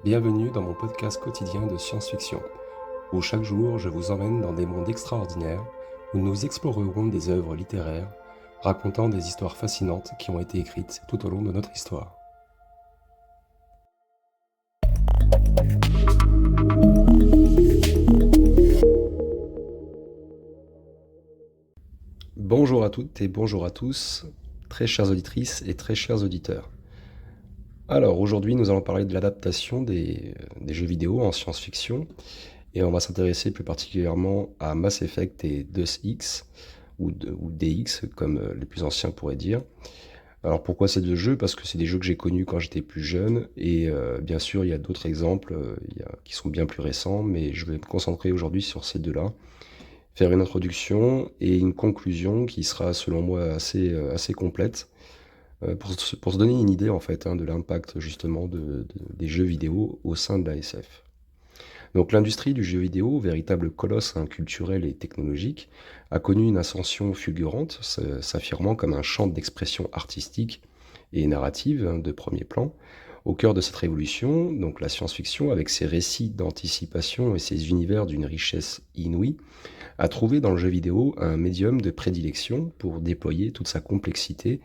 Bienvenue dans mon podcast quotidien de science-fiction, où chaque jour je vous emmène dans des mondes extraordinaires, où nous explorerons des œuvres littéraires, racontant des histoires fascinantes qui ont été écrites tout au long de notre histoire. Bonjour à toutes et bonjour à tous, très chères auditrices et très chers auditeurs. Alors aujourd'hui nous allons parler de l'adaptation des jeux vidéo en science-fiction, et on va s'intéresser plus particulièrement à Mass Effect et Deus Ex, ou DX comme les plus anciens pourraient dire. Alors pourquoi ces deux jeux? Parce que c'est des jeux que j'ai connus quand j'étais plus jeune, et bien sûr il y a d'autres exemples qui sont bien plus récents, mais je vais me concentrer aujourd'hui sur ces deux-là, faire une introduction et une conclusion qui sera selon moi assez complète, pour se donner une idée en fait de l'impact justement des jeux vidéo au sein de la SF. Donc l'industrie du jeu vidéo, véritable colosse culturel et technologique, a connu une ascension fulgurante, s'affirmant comme un champ d'expression artistique et narrative de premier plan. Au cœur de cette révolution, donc la science-fiction, avec ses récits d'anticipation et ses univers d'une richesse inouïe, a trouvé dans le jeu vidéo un médium de prédilection pour déployer toute sa complexité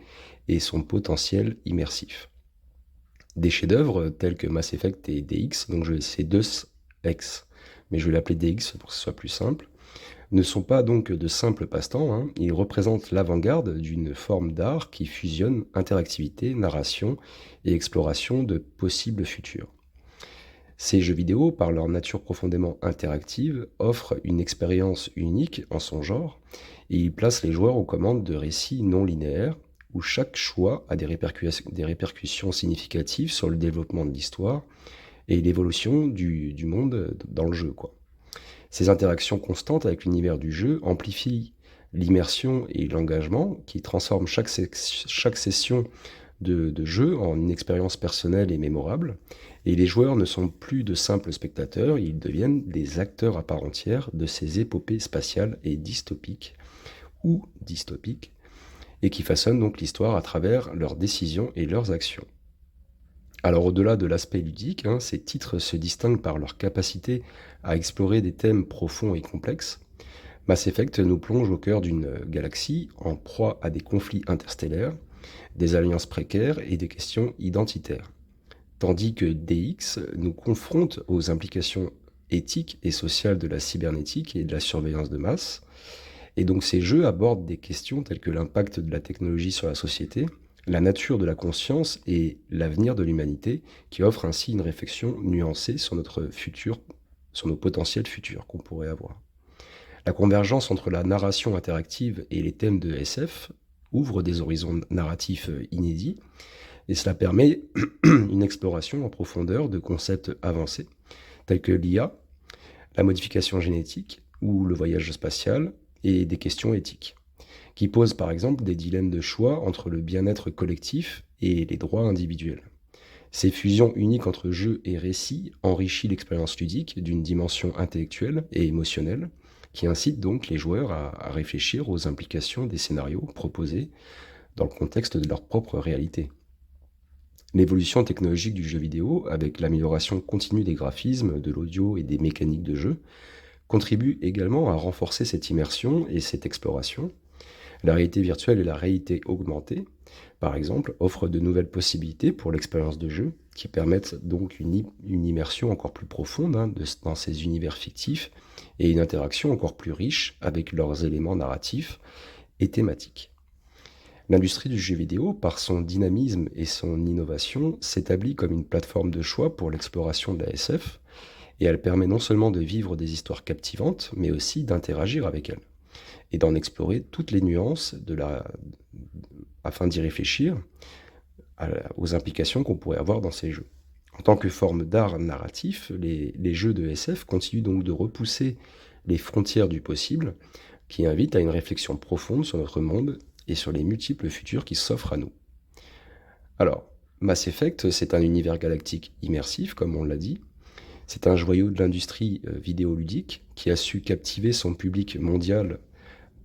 et son potentiel immersif. Des chefs-d'œuvre tels que Mass Effect et DX, donc c'est Deus Ex, mais je vais l'appeler DX pour que ce soit plus simple, ne sont pas donc de simples passe-temps, ils représentent l'avant-garde d'une forme d'art qui fusionne interactivité, narration et exploration de possibles futurs. Ces jeux vidéo, par leur nature profondément interactive, offrent une expérience unique en son genre, et ils placent les joueurs aux commandes de récits non linéaires, où chaque choix a des répercussions significatives sur le développement de l'histoire et l'évolution du monde dans le jeu, quoi. Ces interactions constantes avec l'univers du jeu amplifient l'immersion et l'engagement, qui transforment chaque session de jeu en une expérience personnelle et mémorable. Et les joueurs ne sont plus de simples spectateurs, ils deviennent des acteurs à part entière de ces épopées spatiales et dystopiques, et qui façonnent donc l'histoire à travers leurs décisions et leurs actions. Alors au-delà de l'aspect ludique, ces titres se distinguent par leur capacité à explorer des thèmes profonds et complexes. Mass Effect nous plonge au cœur d'une galaxie en proie à des conflits interstellaires, des alliances précaires et des questions identitaires. Tandis que DX nous confronte aux implications éthiques et sociales de la cybernétique et de la surveillance de masse. Et donc ces jeux abordent des questions telles que l'impact de la technologie sur la société, la nature de la conscience et l'avenir de l'humanité, qui offrent ainsi une réflexion nuancée sur notre futur, sur nos potentiels futurs qu'on pourrait avoir. La convergence entre la narration interactive et les thèmes de SF ouvre des horizons narratifs inédits, et cela permet une exploration en profondeur de concepts avancés, tels que l'IA, la modification génétique ou le voyage spatial, et des questions éthiques, qui posent par exemple des dilemmes de choix entre le bien-être collectif et les droits individuels. Ces fusions uniques entre jeu et récit enrichissent l'expérience ludique d'une dimension intellectuelle et émotionnelle, qui incite donc les joueurs à réfléchir aux implications des scénarios proposés dans le contexte de leur propre réalité. L'évolution technologique du jeu vidéo, avec l'amélioration continue des graphismes, de l'audio et des mécaniques de jeu, contribue également à renforcer cette immersion et cette exploration. La réalité virtuelle et la réalité augmentée, par exemple, offrent de nouvelles possibilités pour l'expérience de jeu, qui permettent donc une immersion encore plus profonde dans ces univers fictifs et une interaction encore plus riche avec leurs éléments narratifs et thématiques. L'industrie du jeu vidéo, par son dynamisme et son innovation, s'établit comme une plateforme de choix pour l'exploration de la SF, et elle permet non seulement de vivre des histoires captivantes, mais aussi d'interagir avec elles, et d'en explorer toutes les nuances afin d'y réfléchir aux implications qu'on pourrait avoir dans ces jeux. En tant que forme d'art narratif, les jeux de SF continuent donc de repousser les frontières du possible, qui invitent à une réflexion profonde sur notre monde et sur les multiples futurs qui s'offrent à nous. Alors, Mass Effect, c'est un univers galactique immersif, comme on l'a dit. C'est un joyau de l'industrie vidéoludique qui a su captiver son public mondial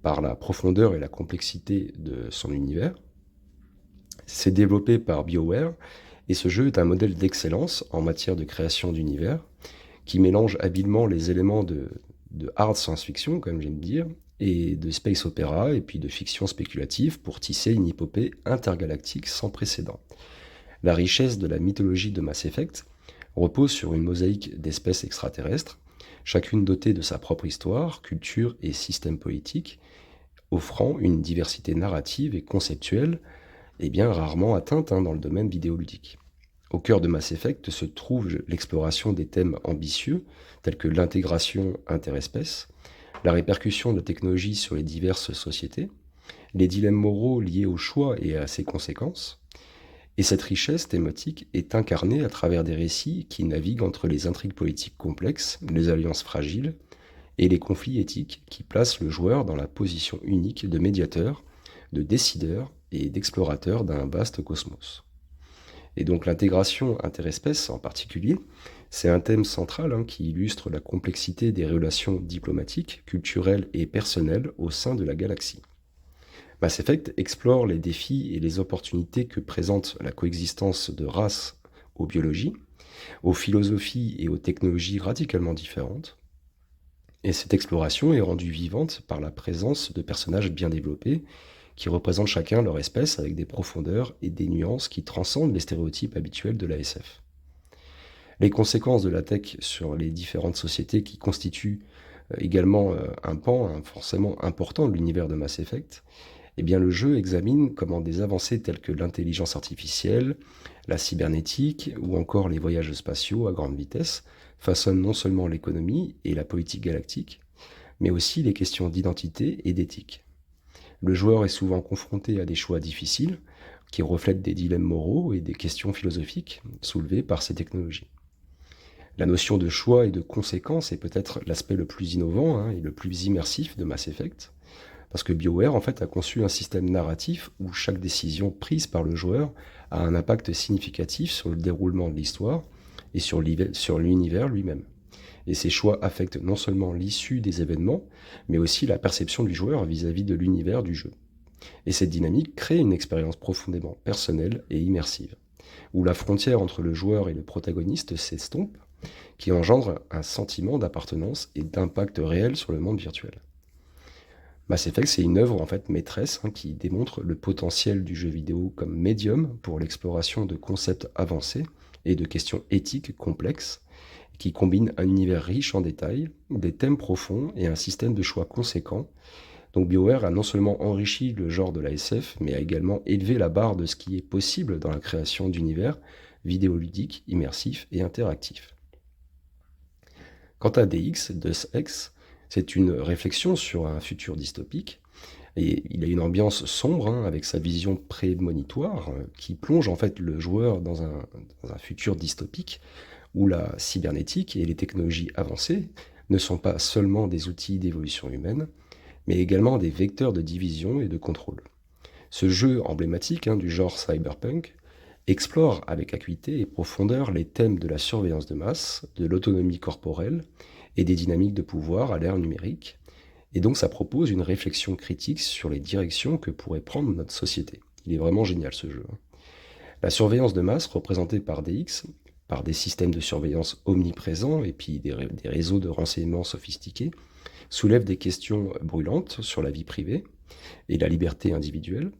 par la profondeur et la complexité de son univers. C'est développé par BioWare Et ce jeu est un modèle d'excellence en matière de création d'univers, qui mélange habilement les éléments de hard science-fiction, comme j'aime dire, et de space opéra, et puis de fiction spéculative pour tisser une épopée intergalactique sans précédent. La richesse de la mythologie de Mass Effect repose sur une mosaïque d'espèces extraterrestres, chacune dotée de sa propre histoire, culture et système politique, offrant une diversité narrative et conceptuelle bien rarement atteinte dans le domaine vidéoludique. Au cœur de Mass Effect se trouve l'exploration des thèmes ambitieux, tels que l'intégration interespèces, la répercussion de la technologie sur les diverses sociétés, les dilemmes moraux liés au choix et à ses conséquences. Et cette richesse thématique est incarnée à travers des récits qui naviguent entre les intrigues politiques complexes, les alliances fragiles et les conflits éthiques qui placent le joueur dans la position unique de médiateur, de décideur et d'explorateur d'un vaste cosmos. Et donc l'intégration interespèces en particulier, c'est un thème central qui illustre la complexité des relations diplomatiques, culturelles et personnelles au sein de la galaxie. Mass Effect explore les défis et les opportunités que présente la coexistence de races aux biologies, aux philosophies et aux technologies radicalement différentes. Et cette exploration est rendue vivante par la présence de personnages bien développés qui représentent chacun leur espèce avec des profondeurs et des nuances qui transcendent les stéréotypes habituels de la SF. Les conséquences de la tech sur les différentes sociétés qui constituent également un pan forcément important de l'univers de Mass Effect, eh bien le jeu examine comment des avancées telles que l'intelligence artificielle, la cybernétique ou encore les voyages spatiaux à grande vitesse façonnent non seulement l'économie et la politique galactique, mais aussi les questions d'identité et d'éthique. Le joueur est souvent confronté à des choix difficiles qui reflètent des dilemmes moraux et des questions philosophiques soulevées par ces technologies. La notion de choix et de conséquence est peut-être l'aspect le plus innovant et le plus immersif de Mass Effect, parce que BioWare en fait a conçu un système narratif où chaque décision prise par le joueur a un impact significatif sur le déroulement de l'histoire et sur l'univers lui-même. Et ces choix affectent non seulement l'issue des événements, mais aussi la perception du joueur vis-à-vis de l'univers du jeu. Et cette dynamique crée une expérience profondément personnelle et immersive, où la frontière entre le joueur et le protagoniste s'estompe, qui engendre un sentiment d'appartenance et d'impact réel sur le monde virtuel. Mass Effect, c'est une œuvre en fait maîtresse qui démontre le potentiel du jeu vidéo comme médium pour l'exploration de concepts avancés et de questions éthiques complexes, qui combine un univers riche en détails, des thèmes profonds et un système de choix conséquent. Donc BioWare a non seulement enrichi le genre de la SF, mais a également élevé la barre de ce qui est possible dans la création d'univers vidéoludiques, immersifs et interactifs. Quant à DX, Deus Ex, c'est une réflexion sur un futur dystopique, et il a une ambiance sombre avec sa vision prémonitoire qui plonge en fait le joueur dans un futur dystopique où la cybernétique et les technologies avancées ne sont pas seulement des outils d'évolution humaine, mais également des vecteurs de division et de contrôle. Ce jeu emblématique du genre cyberpunk explore avec acuité et profondeur les thèmes de la surveillance de masse, de l'autonomie corporelle et des dynamiques de pouvoir à l'ère numérique, et donc ça propose une réflexion critique sur les directions que pourrait prendre notre société. Il est vraiment génial ce jeu. La surveillance de masse représentée par DX, par des systèmes de surveillance omniprésents et puis des réseaux de renseignements sophistiqués, soulève des questions brûlantes sur la vie privée et la liberté individuelle.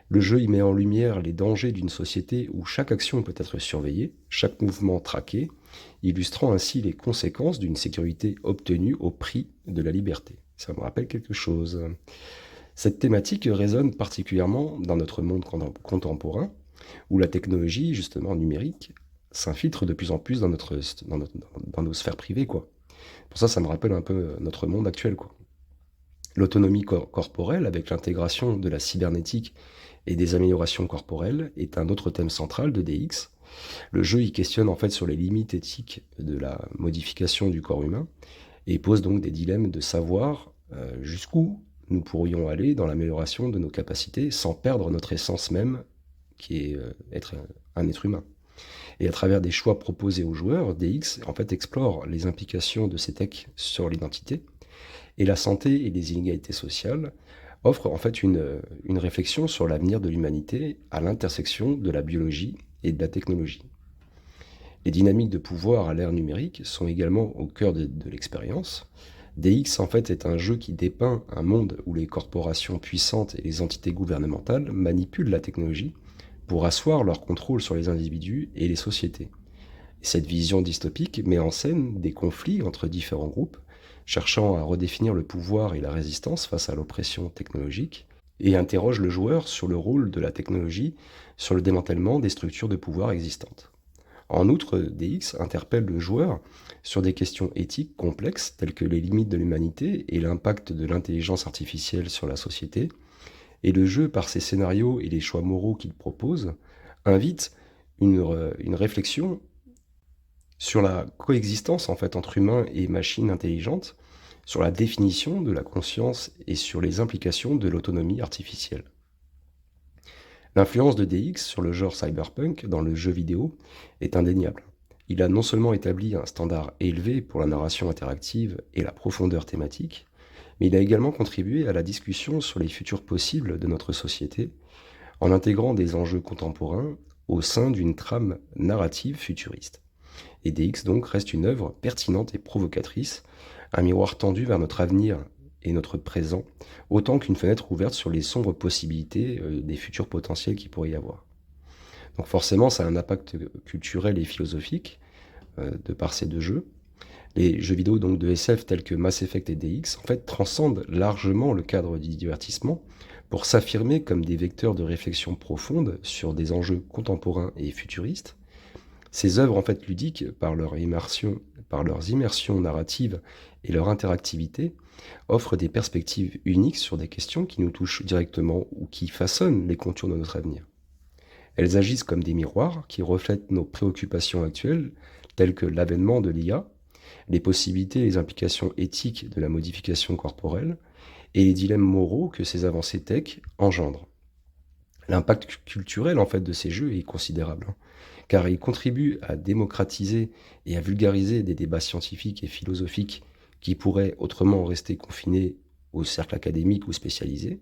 Le jeu y met en lumière les dangers d'une société où chaque action peut être surveillée, chaque mouvement traqué, illustrant ainsi les conséquences d'une sécurité obtenue au prix de la liberté. Ça me rappelle quelque chose. Cette thématique résonne particulièrement dans notre monde contemporain, où la technologie, justement numérique, s'infiltre de plus en plus dans nos sphères privées, quoi. Pour ça, ça me rappelle un peu notre monde actuel, quoi. L'autonomie corporelle, avec l'intégration de la cybernétique et des améliorations corporelles, est un autre thème central de DX. Le jeu y questionne en fait sur les limites éthiques de la modification du corps humain et pose donc des dilemmes de savoir jusqu'où nous pourrions aller dans l'amélioration de nos capacités sans perdre notre essence même, qui est être un être humain. Et à travers des choix proposés aux joueurs, DX en fait explore les implications de ces techs sur l'identité et la santé et les inégalités sociales, offre en fait une réflexion sur l'avenir de l'humanité à l'intersection de la biologie et de la technologie. Les dynamiques de pouvoir à l'ère numérique sont également au cœur de l'expérience. DX en fait est un jeu qui dépeint un monde où les corporations puissantes et les entités gouvernementales manipulent la technologie pour asseoir leur contrôle sur les individus et les sociétés. Cette vision dystopique met en scène des conflits entre différents groupes, cherchant à redéfinir le pouvoir et la résistance face à l'oppression technologique, et interroge le joueur sur le rôle de la technologie sur le démantèlement des structures de pouvoir existantes. En outre, DX interpelle le joueur sur des questions éthiques complexes telles que les limites de l'humanité et l'impact de l'intelligence artificielle sur la société, et le jeu, par ses scénarios et les choix moraux qu'il propose, invite une réflexion sur la coexistence en fait entre humains et machines intelligentes, sur la définition de la conscience et sur les implications de l'autonomie artificielle. L'influence de DX sur le genre cyberpunk dans le jeu vidéo est indéniable. Il a non seulement établi un standard élevé pour la narration interactive et la profondeur thématique, mais il a également contribué à la discussion sur les futurs possibles de notre société en intégrant des enjeux contemporains au sein d'une trame narrative futuriste. Et DX donc reste une œuvre pertinente et provocatrice, un miroir tendu vers notre avenir et notre présent, autant qu'une fenêtre ouverte sur les sombres possibilités des futurs potentiels qu'il pourrait y avoir. Donc forcément, ça a un impact culturel et philosophique de par ces deux jeux. Les jeux vidéo donc de SF tels que Mass Effect et DX en fait transcendent largement le cadre du divertissement pour s'affirmer comme des vecteurs de réflexion profonde sur des enjeux contemporains et futuristes. Ces œuvres en fait ludiques, par leurs immersions narratives et leur interactivité, offrent des perspectives uniques sur des questions qui nous touchent directement ou qui façonnent les contours de notre avenir. Elles agissent comme des miroirs qui reflètent nos préoccupations actuelles, telles que l'avènement de l'IA, les possibilités et les implications éthiques de la modification corporelle, et les dilemmes moraux que ces avancées tech engendrent. L'impact culturel en fait de ces jeux est considérable, car ils contribuent à démocratiser et à vulgariser des débats scientifiques et philosophiques qui pourraient autrement rester confinés au cercle académique ou spécialisé.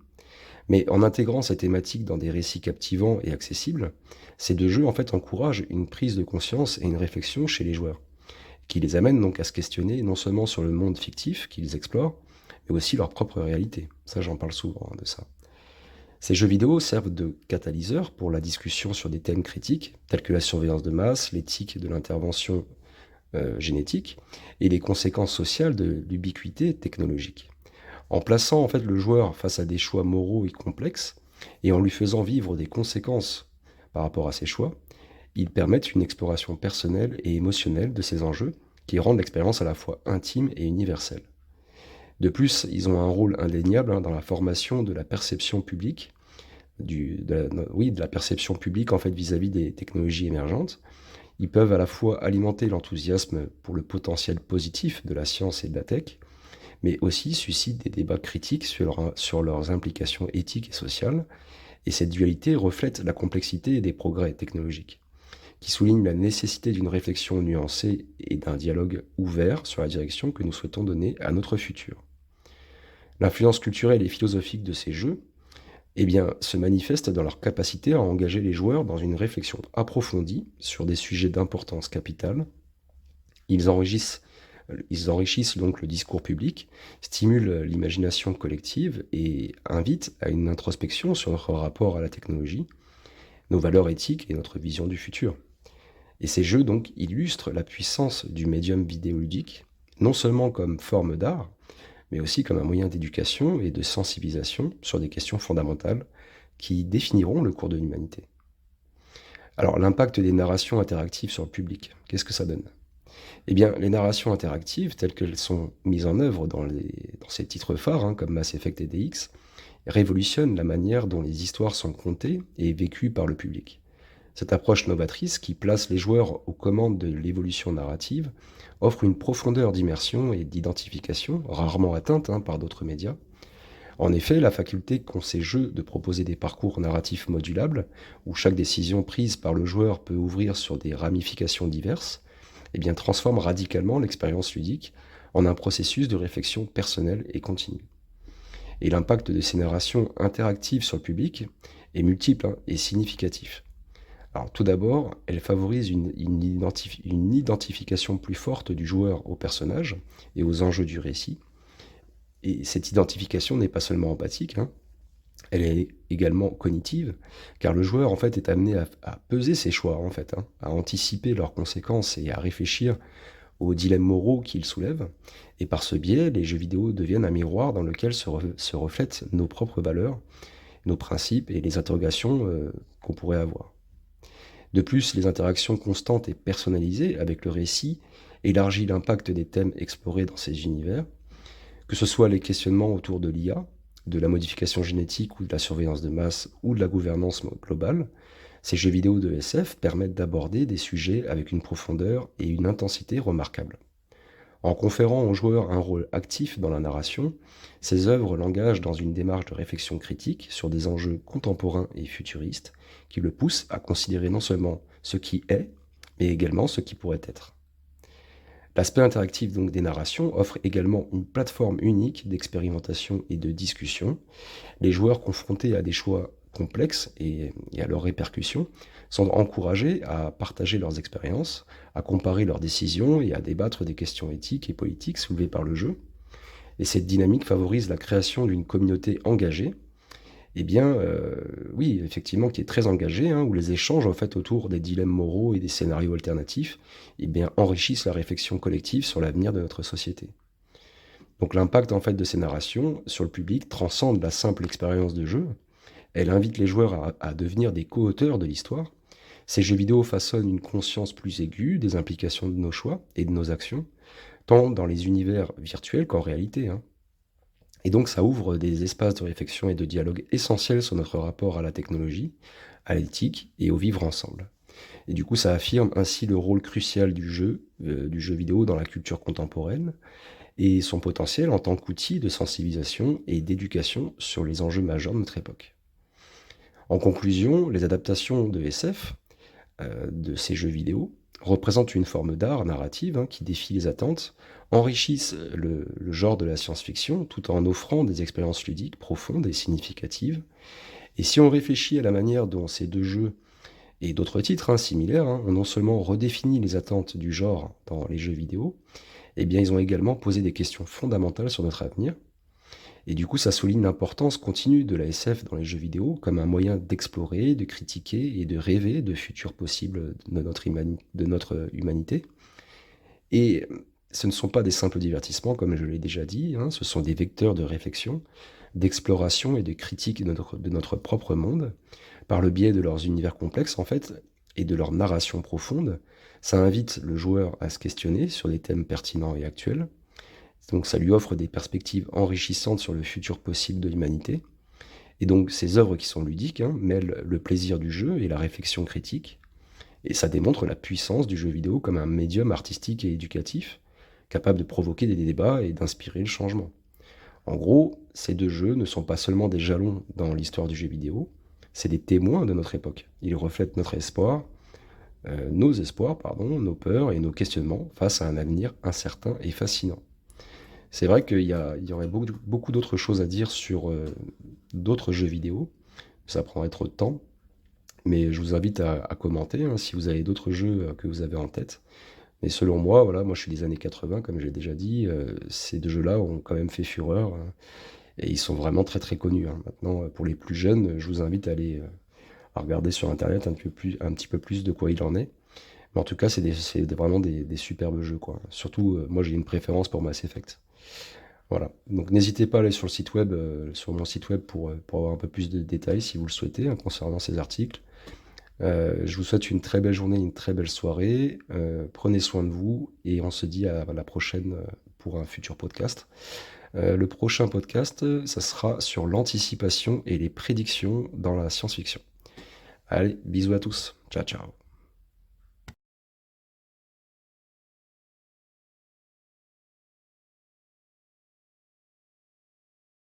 Mais en intégrant ces thématiques dans des récits captivants et accessibles, ces deux jeux en fait encouragent une prise de conscience et une réflexion chez les joueurs, qui les amènent donc à se questionner non seulement sur le monde fictif qu'ils explorent, mais aussi leur propre réalité. Ça, j'en parle souvent de ça. Ces jeux vidéo servent de catalyseur pour la discussion sur des thèmes critiques, tels que la surveillance de masse, l'éthique de l'intervention génétique et les conséquences sociales de l'ubiquité technologique. En plaçant en fait le joueur face à des choix moraux et complexes, et en lui faisant vivre des conséquences par rapport à ses choix, ils permettent une exploration personnelle et émotionnelle de ces enjeux qui rendent l'expérience à la fois intime et universelle. De plus, ils ont un rôle indéniable dans la formation de la perception publique, de la perception publique en fait vis-à-vis des technologies émergentes. Ils peuvent à la fois alimenter l'enthousiasme pour le potentiel positif de la science et de la tech, mais aussi suscitent des débats critiques sur leurs implications éthiques et sociales. Et cette dualité reflète la complexité des progrès technologiques, qui souligne la nécessité d'une réflexion nuancée et d'un dialogue ouvert sur la direction que nous souhaitons donner à notre futur. L'influence culturelle et philosophique de ces jeux se manifeste dans leur capacité à engager les joueurs dans une réflexion approfondie sur des sujets d'importance capitale. Ils enrichissent donc le discours public, stimulent l'imagination collective et invitent à une introspection sur notre rapport à la technologie, nos valeurs éthiques et notre vision du futur. Et ces jeux donc illustrent la puissance du médium vidéoludique, non seulement comme forme d'art, mais aussi comme un moyen d'éducation et de sensibilisation sur des questions fondamentales qui définiront le cours de l'humanité. Alors, l'impact des narrations interactives sur le public, qu'est-ce que ça donne? Eh bien, les narrations interactives, telles qu'elles sont mises en œuvre dans ces titres phares, comme Mass Effect et DX, révolutionnent la manière dont les histoires sont contées et vécues par le public. Cette approche novatrice, qui place les joueurs aux commandes de l'évolution narrative, offre une profondeur d'immersion et d'identification, rarement atteinte par d'autres médias. En effet, la faculté qu'ont ces jeux de proposer des parcours narratifs modulables, où chaque décision prise par le joueur peut ouvrir sur des ramifications diverses, transforme radicalement l'expérience ludique en un processus de réflexion personnelle et continue. Et l'impact de ces narrations interactives sur le public est multiple et significatif. Alors tout d'abord, elle favorise une identification plus forte du joueur au personnage et aux enjeux du récit. Et cette identification n'est pas seulement empathique, hein, elle est également cognitive, car le joueur en fait est amené à peser ses choix en fait, hein, à anticiper leurs conséquences et à réfléchir aux dilemmes moraux qu'ils soulèvent. Et par ce biais, les jeux vidéo deviennent un miroir dans lequel se reflètent nos propres valeurs, nos principes et les interrogations qu'on pourrait avoir. De plus, les interactions constantes et personnalisées avec le récit élargit l'impact des thèmes explorés dans ces univers, que ce soit les questionnements autour de l'IA, de la modification génétique ou de la surveillance de masse ou de la gouvernance globale. Ces jeux vidéo de SF permettent d'aborder des sujets avec une profondeur et une intensité remarquables. En conférant aux joueurs un rôle actif dans la narration, ces œuvres l'engagent dans une démarche de réflexion critique sur des enjeux contemporains et futuristes qui le poussent à considérer non seulement ce qui est, mais également ce qui pourrait être. L'aspect interactif donc des narrations offre également une plateforme unique d'expérimentation et de discussion. Les joueurs confrontés à des choix complexes et à leurs répercussions sont encouragés à partager leurs expériences, à comparer leurs décisions et à débattre des questions éthiques et politiques soulevées par le jeu. Et cette dynamique favorise la création d'une communauté engagée, eh bien, oui, effectivement, qui est très engagée, hein, où les échanges en fait autour des dilemmes moraux et des scénarios alternatifs, eh bien, enrichissent la réflexion collective sur l'avenir de notre société. Donc l'impact en fait de ces narrations sur le public transcende la simple expérience de jeu. Elle invite les joueurs à devenir des co-auteurs de l'histoire. Ces jeux vidéo façonnent une conscience plus aiguë des implications de nos choix et de nos actions, tant dans les univers virtuels qu'en réalité, hein. Et donc ça ouvre des espaces de réflexion et de dialogue essentiels sur notre rapport à la technologie, à l'éthique et au vivre ensemble. Et du coup, ça affirme ainsi le rôle crucial du jeu vidéo dans la culture contemporaine et son potentiel en tant qu'outil de sensibilisation et d'éducation sur les enjeux majeurs de notre époque. En conclusion, les adaptations de SF, de ces jeux vidéo, représentent une forme d'art narrative, hein, qui défie les attentes, enrichissent le genre de la science-fiction tout en offrant des expériences ludiques profondes et significatives. Et si on réfléchit à la manière dont ces deux jeux et d'autres titres, hein, similaires, hein, ont non seulement redéfini les attentes du genre dans les jeux vidéo, eh bien ils ont également posé des questions fondamentales sur notre avenir. Et du coup, ça souligne l'importance continue de la SF dans les jeux vidéo comme un moyen d'explorer, de critiquer et de rêver de futurs possibles de notre humanité. Et ce ne sont pas des simples divertissements, comme je l'ai déjà dit, hein, ce sont des vecteurs de réflexion, d'exploration et de critique de notre propre monde, par le biais de leurs univers complexes, en fait, et de leur narration profonde. Ça invite le joueur à se questionner sur des thèmes pertinents et actuels. Donc ça lui offre des perspectives enrichissantes sur le futur possible de l'humanité. Et donc ces œuvres qui sont ludiques, hein, mêlent le plaisir du jeu et la réflexion critique. Et ça démontre la puissance du jeu vidéo comme un médium artistique et éducatif, capable de provoquer des débats et d'inspirer le changement. En gros, ces deux jeux ne sont pas seulement des jalons dans l'histoire du jeu vidéo, c'est des témoins de notre époque. Ils reflètent nos espoirs, pardon, nos peurs et nos questionnements face à un avenir incertain et fascinant. C'est vrai qu'il y aurait beaucoup d'autres choses à dire sur d'autres jeux vidéo. Ça prendrait trop de temps. Mais je vous invite à commenter, hein, si vous avez d'autres jeux que vous avez en tête. Mais selon moi, voilà, moi je suis des années 80, comme j'ai déjà dit. Ces deux jeux-là ont quand même fait fureur, hein, et ils sont vraiment très très connus, hein. Maintenant, pour les plus jeunes, je vous invite à aller à regarder sur Internet un petit peu plus de quoi il en est. Mais en tout cas, vraiment des superbes jeux, quoi. Surtout, moi j'ai une préférence pour Mass Effect. Voilà. Donc n'hésitez pas à aller sur le site web, sur mon site web pour avoir un peu plus de détails si vous le souhaitez, hein, concernant ces articles. Je vous souhaite une très belle journée, une très belle soirée. Prenez soin de vous et on se dit à la prochaine pour un futur podcast. Le prochain podcast, ça sera sur l'anticipation et les prédictions dans la science-fiction. Allez, bisous à tous. Ciao, ciao.